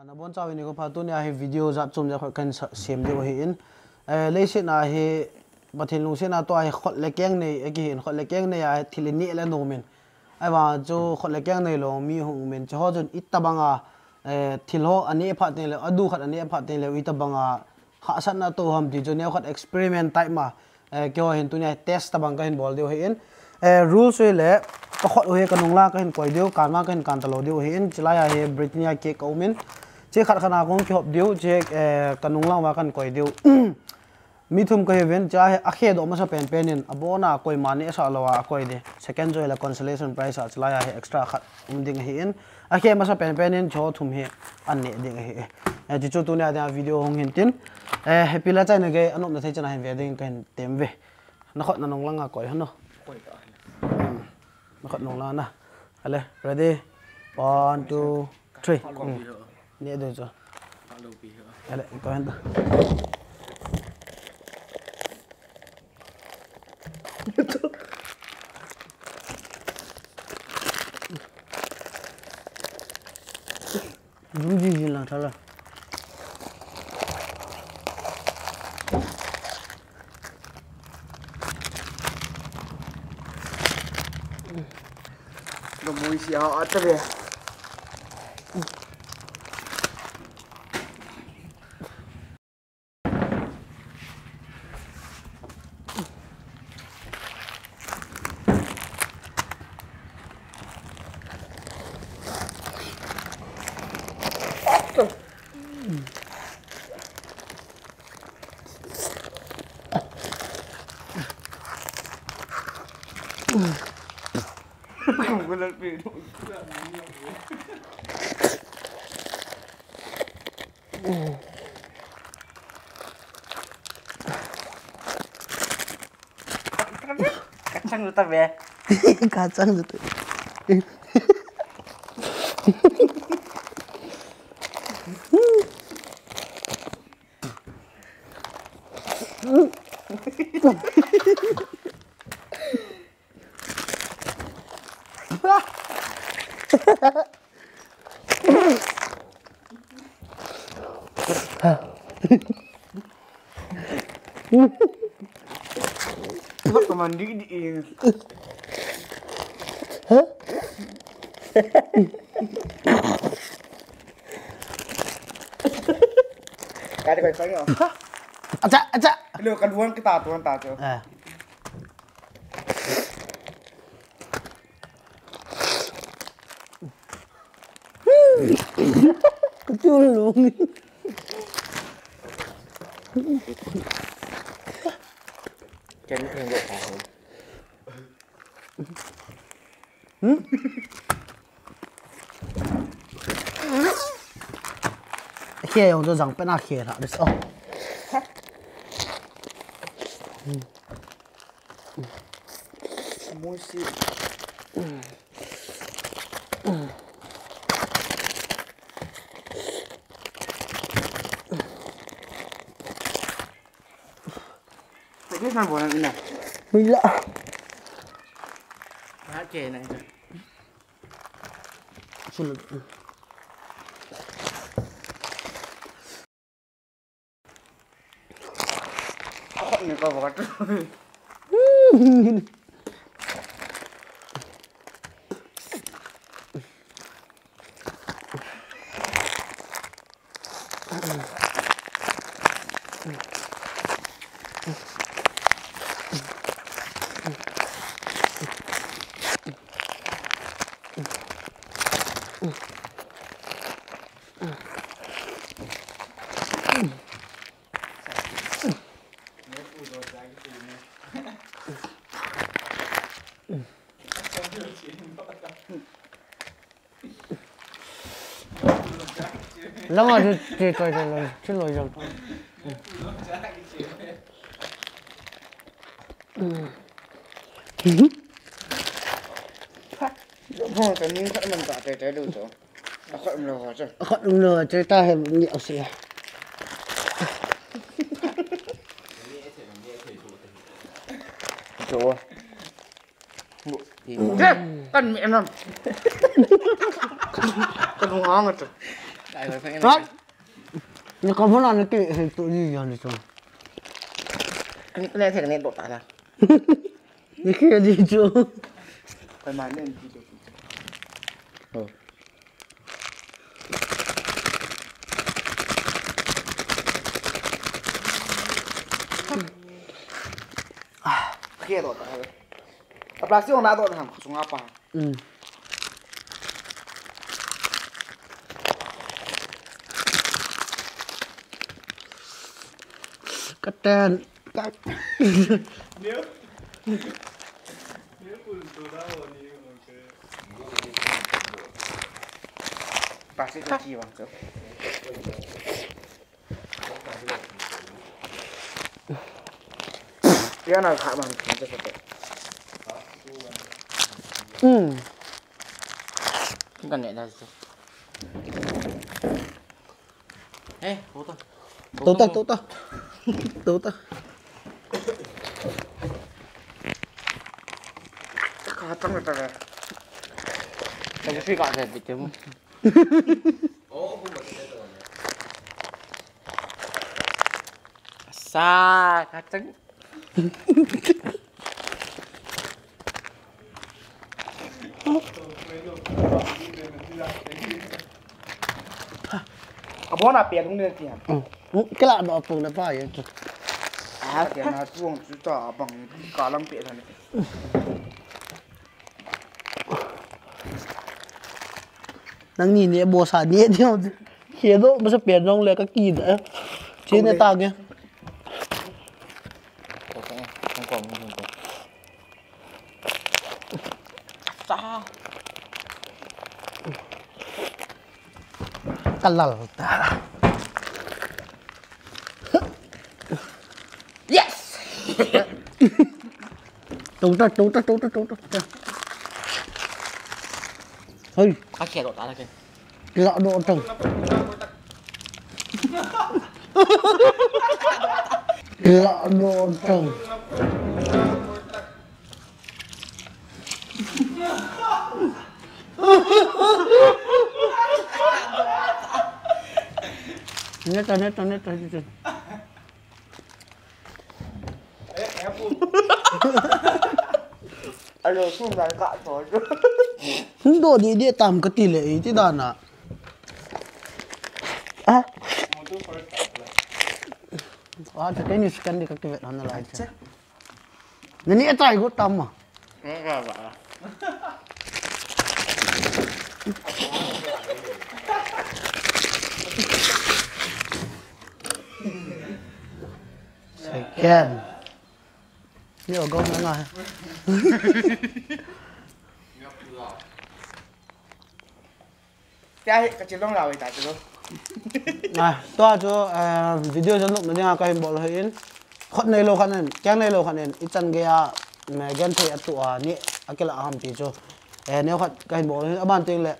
Ana bon chawi ni ko phatu ni a video zap chum ja kan sem de hi in le se na hi bathil nu se na to ai khot le keng nei again khot le keng nei a thilini ele no men ai wa chu khot le keng nei lo mi hung men cho jun itabanga thil ho ani pha te le adu khat ani pha te le itabanga kha san na to ham ti jo ne khat experiment type ma kyo hin tu ne test tabang ka hin bol de hi in rules le khot ho he kanung la ka hin koi deu kan ma ka hin kan talo deu hi in chilaya he Britannia cake omen che khat khana kong ki hop deu che kanung la wa kan koi deu mi thum ko event cha akhe do ma sa pen penin abona koi mani sa lawa koi de second joy la consolation prize a chlaya he extra khat ding hi in akhe ma sa pen penin cho thum he an ne ding hi ji chu tu ne da video hong hin tin happy la chai na ge anop na thai chana hin ve ding kan tem ve na khot na nong langa koi hano koi ta na khot nong la na ale ready 1 2 3 ne do cho ale ko han ta đúng gì là thật là Nó mùi xì họ tất kìa không có lần về đâu kacang tetap ya kacang gitu Cepet ke mandiin. Hah? Cái này phải không? Acha. Lừa cái đuông cái tạt chưa? Cái chua luôn. Chân thêm bộ phá hồn. Khi dùng cho rằng bên nào khi là được sao? Mùi xì. Cái sao bộ này nè? Mình lạ. Há chè này. Xin lỗi. Ini kau buat. Lắm rồi thì xin lỗi rồi. Không, cái miếng khát mình cả trái được rồi. Khát mình lừa rồi. Khát mình lừa chơi ta hay nhậu xì. Chúa. Thế, con mẹ nó. Con không ngon rồi. Đại rồi phải Đấy. Nhưng có muốn ăn cái kệ thì tự gì rồi chứ. Cái này thì nên đột tại là. Cái kia gì chưa? Phải mà nên gì được. Kia đột tại rồi. Plastic ông đã đột hàng xuống apa. Cắt tên. Cắt. Nếuคุณตัวได้วันนี้โอเค Plastic cái gì bằng chứ. Cái nào khá bằng cho có thể. Không cần nhẹ ra chứ. Ê, hố tôi. Tốt ta. Khá trong người ta này. Tôi suy gọi rồi bị chứng. Xa, khá trứng. Bố là tiền cũng nên tiền. Cái lạ đó phường là phải vậy. Tiền là chuông chú tỏ bằng cả lăng tiền này. Nang nhìn này bố xả nhẹ theo. Khi đó mà sẽ biến rong lại các kỳ nữa. Trên này tao kìa. Không còn. Xa. Kalal ta. Yes. Trúng ta. Hơi. Các kẻ đột ta kìa. Lọ độ trồng. Lọ độ trồng. Nét rồi. Anh rồi xuống ra cạn thôi chứ. Không đồ đi tầm cái tỷ lệ thế đàn à. Thì cái này scan đi các cái việc nó lại chứ. Nên nhẹ tay của tâm à. Nghe ra vậy. Scan. Nhiều con nữa rồi. Cái chuyện đó là tại chứ. Này, tôi cho video cho lúc nữa cái hình bộ là hình khot này lo khăn nên, cái này lo khăn nên, ít chân kia mà gen thấy tụi nhẹ, cái là ham tí cho. Nếu khot cái hình bộ là bạn tiếng lệ,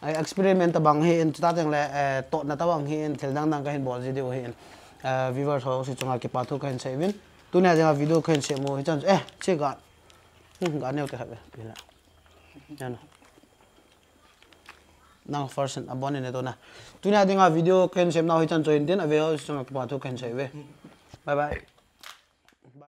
experiment bằng hình, ta tiếng lệ, tốt là ta bằng hình, thì đang cái hình bộ gì điều hình, viewers họ sẽ chọn cái part thu cái hình sẽ win. Tôi này tiếng video cái hình sẽ mua hình chân, chưa gọn, gọn nhiều cái hợp vậy, nha nó. Nang first abon ne to na tunia dinga video ken sem na hi chan join din ave ho sanga pa thu ken sai ve bye bye